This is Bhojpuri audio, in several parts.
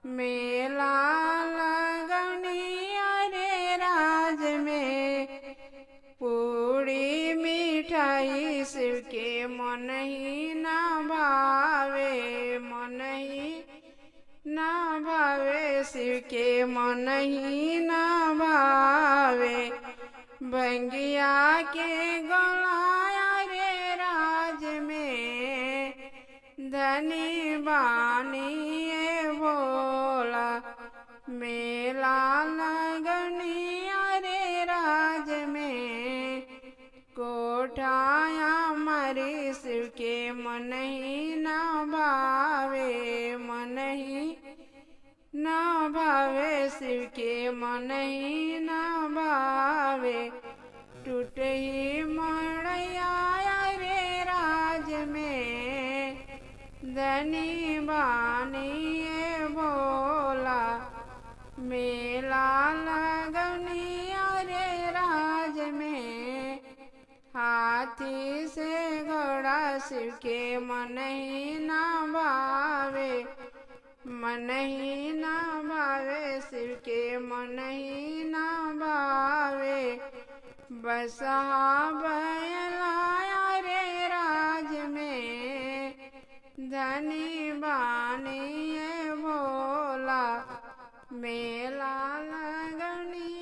मेला लगनी अरे राज में, पूरी मिठाई शिव के मन ही ना भावे, मन ही ना भावे, शिव के मन ही ना भावे। भंगिया के गलाया रे राज में, धनी बानी भोला। मेला लगनी अरे राज में, कोठाया मारी शिव के मन ही ना भावे, मन ही ना भावे, शिव के मन ही ना भावे। टूट ही मड़ैया रे राज में, धनी बानी भोला। मेला लगनी अरे राज में, हाथी से घोड़ा शिव के मन ही ना भावे, मन ही ना भावे, शिव के मन ही ना भावे। बसहा बैलाया रे राज में, धनी बानी भोला। मेला लगनी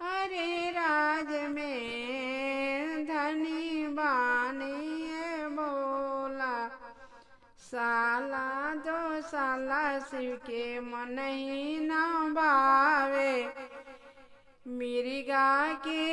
अरे राज में, धनी बानी भोला। साला दो साला शिव के मन ही ना भावे, मिर्गा के